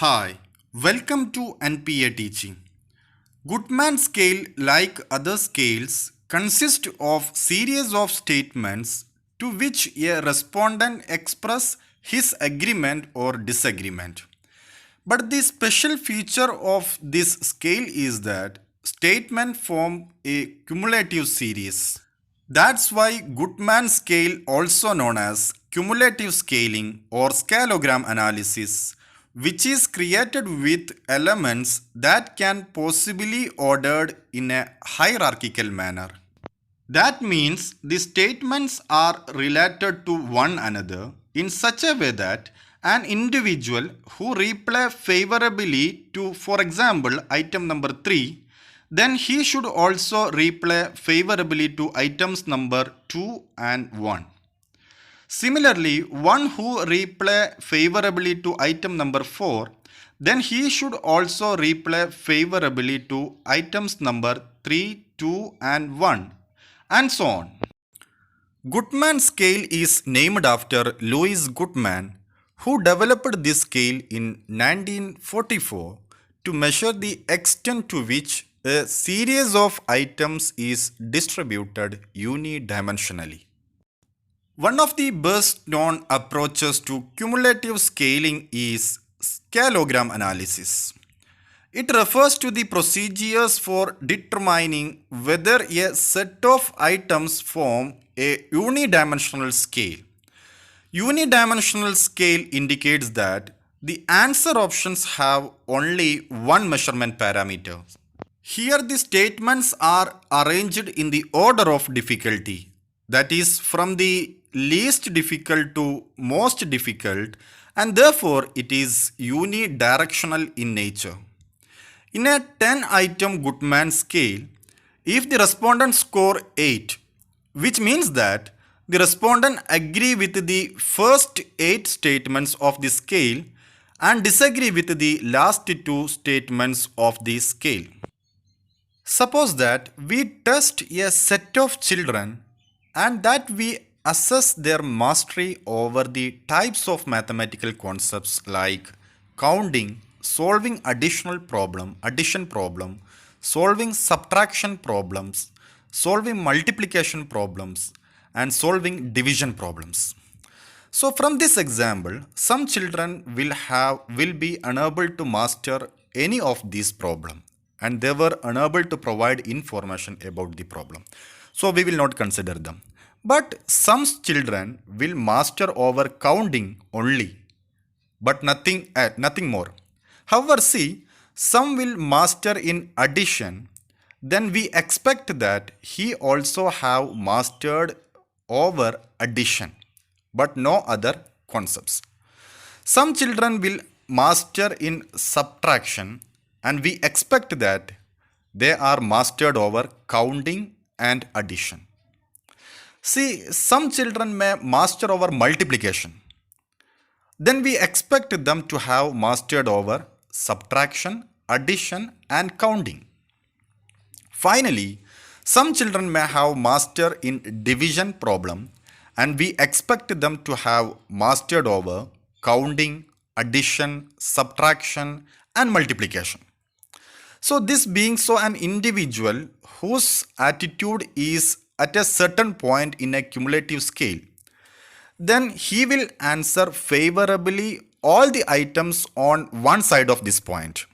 Hi, welcome to NPA Teaching. Goodman scale, like other scales, consists of series of statements to which a respondent express his agreement or disagreement. But the special feature of this scale is that statements form a cumulative series. That's why Goodman scale, also known as cumulative scaling or scalogram analysis, which is created with elements that can possibly ordered in a hierarchical manner. That means the statements are related to one another in such a way that an individual who reply favorably to, for example, item number 3, then he should also reply favorably to items number 2 and 1. Similarly, one who reply favorably to item number 4, then he should also reply favorably to items number 3, 2 and 1 and so on. Goodman scale is named after Louis Goodman, who developed this scale in 1944 to measure the extent to which a series of items is distributed unidimensionally. One of the best known approaches to cumulative scaling is scalogram analysis. It refers to the procedures for determining whether a set of items form a unidimensional scale. Unidimensional scale indicates that the answer options have only one measurement parameter. Here the statements are arranged in the order of difficulty, that is from the least difficult to most difficult, and therefore it is unidirectional in nature. In a 10 item Goodman scale, if the respondent score 8, which means that the respondent agree with the first 8 statements of the scale and disagree with the last 2 statements of the scale. Suppose that we test a set of children and that we assess their mastery over the types of mathematical concepts like counting, solving addition problem, solving subtraction problems, solving multiplication problems, and solving division problems. So from this example, some children will be unable to master any of these problems and they were unable to provide information about the problem. So we will not consider them. But some children will master over counting only, but nothing more. However, see, some will master in addition, then we expect that he also have mastered over addition, but no other concepts. Some children will master in subtraction and we expect that they are mastered over counting and addition. See, some children may master over multiplication. Then we expect them to have mastered over subtraction, addition and counting. Finally, some children may have mastered in division problem and we expect them to have mastered over counting, addition, subtraction and multiplication. So this being so, an individual whose attitude is at a certain point in a cumulative scale, then he will answer favorably all the items on one side of this point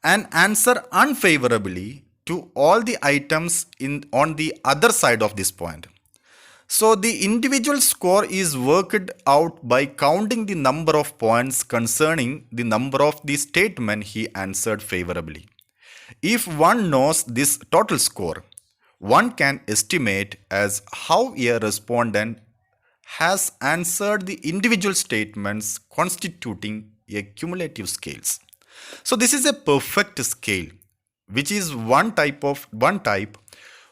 and answer unfavorably to all the items on the other side of this point. So the individual score is worked out by counting the number of points concerning the number of the statement he answered favorably. If one knows this total score, one can estimate as how a respondent has answered the individual statements constituting a cumulative scales. So this is a perfect scale, which is one type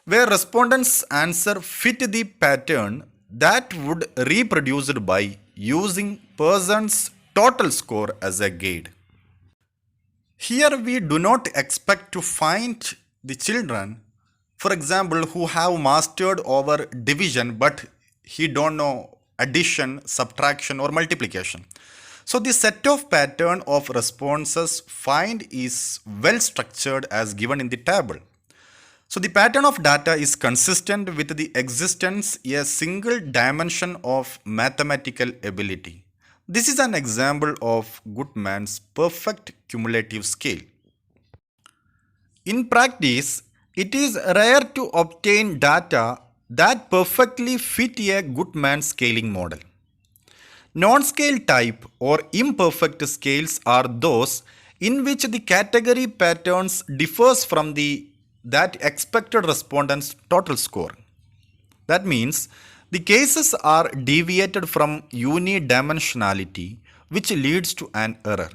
where respondents answer fit the pattern that would reproduced by using person's total score as a guide. Here we do not expect to find the children, for example, who have mastered over division but he don't know addition, subtraction or multiplication. So the set of pattern of responses find is well structured as given in the table. So the pattern of data is consistent with the existence a single dimension of mathematical ability. This is an example of Goodman's perfect cumulative scale. In practice, it is rare to obtain data that perfectly fit a Goodman scaling model. Non-scale type or imperfect scales are those in which the category patterns differs from that expected respondent's total score. That means the cases are deviated from unidimensionality, which leads to an error.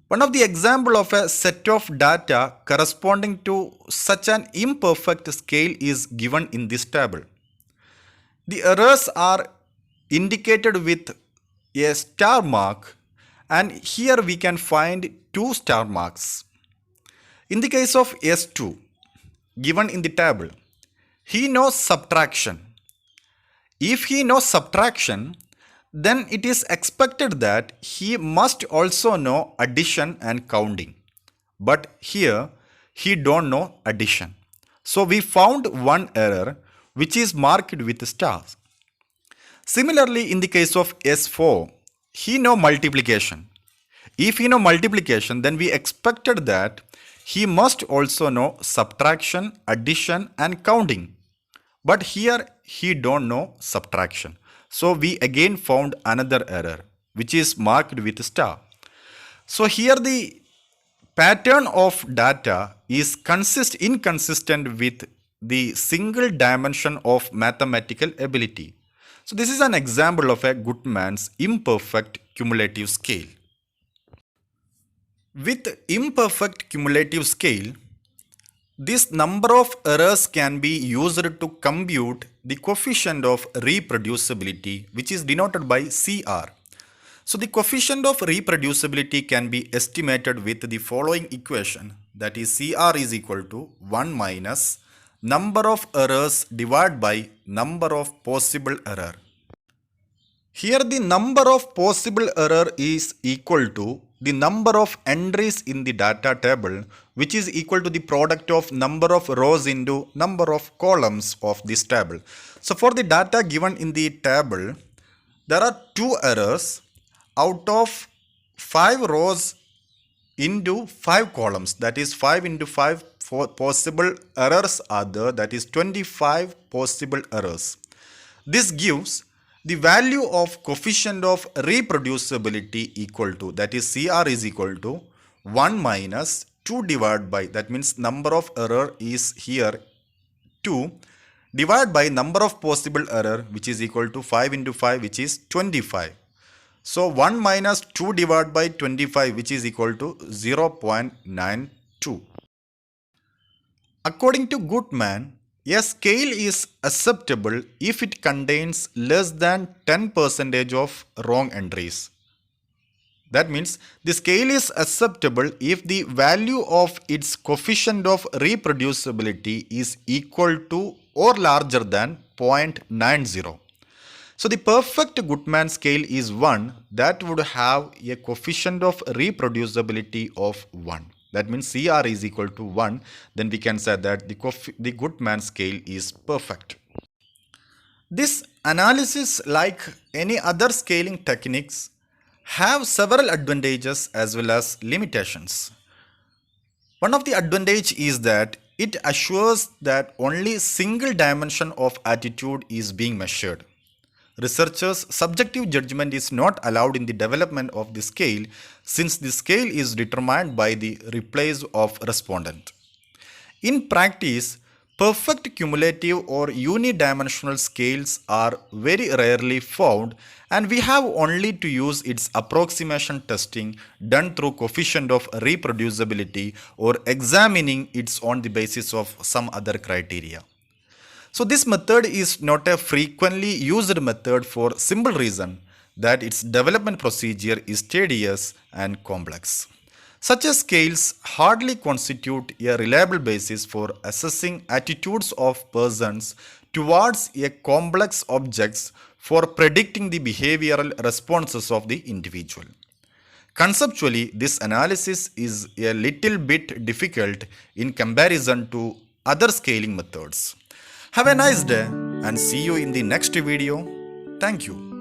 One of the example of a set of data corresponding to such an imperfect scale is given in this table. The errors are indicated with a star mark, and here we can find two star marks. In the case of S2 given in the table, he knows subtraction. If he knows subtraction, then it is expected that he must also know addition and counting. But here he don't know addition. So we found one error which is marked with stars. Similarly, in the case of S4, he know multiplication. If he know multiplication, then we expected that he must also know subtraction, addition and counting. But here he don't know subtraction. So we again found another error which is marked with star. So here the pattern of data is inconsistent with the single dimension of mathematical ability. So this is an example of a Goodman's imperfect cumulative scale. With imperfect cumulative scale, this number of errors can be used to compute the coefficient of reproducibility, which is denoted by CR. So the coefficient of reproducibility can be estimated with the following equation, that is CR is equal to 1 minus number of errors divided by number of possible error. Here the number of possible error is equal to the number of entries in the data table, which is equal to the product of number of rows into number of columns of this table. So for the data given in the table, there are 2 errors out of 5 rows into 5 columns, that is 5 into 5 possible errors are there, that is 25 possible errors. This gives the value of coefficient of reproducibility equal to, that is CR is equal to 1 minus 2 divided by, that means number of error is here 2 divided by number of possible error, which is equal to 5 into 5, which is 25. So 1 minus 2 divided by 25, which is equal to 0.92. According to Goodman, a scale is acceptable if it contains less than 10% of wrong entries. That means the scale is acceptable if the value of its coefficient of reproducibility is equal to or larger than 0.90. So the perfect Goodman scale is one that would have a coefficient of reproducibility of 1. That means CR is equal to 1. Then we can say that the Goodman scale is perfect. This analysis, like any other scaling techniques, have several advantages as well as limitations. One of the advantage is that it assures that only single dimension of attitude is being measured. Researchers' subjective judgment is not allowed in the development of the scale, since the scale is determined by the replies of respondent. In practice, perfect cumulative or unidimensional scales are very rarely found, and we have only to use its approximation testing done through coefficient of reproducibility or examining it on the basis of some other criteria. So this method is not a frequently used method for simple reason that its development procedure is tedious and complex. Such as scales hardly constitute a reliable basis for assessing attitudes of persons towards a complex objects for predicting the behavioral responses of the individual. Conceptually, this analysis is a little bit difficult in comparison to other scaling methods. Have a nice day and see you in the next video. Thank you.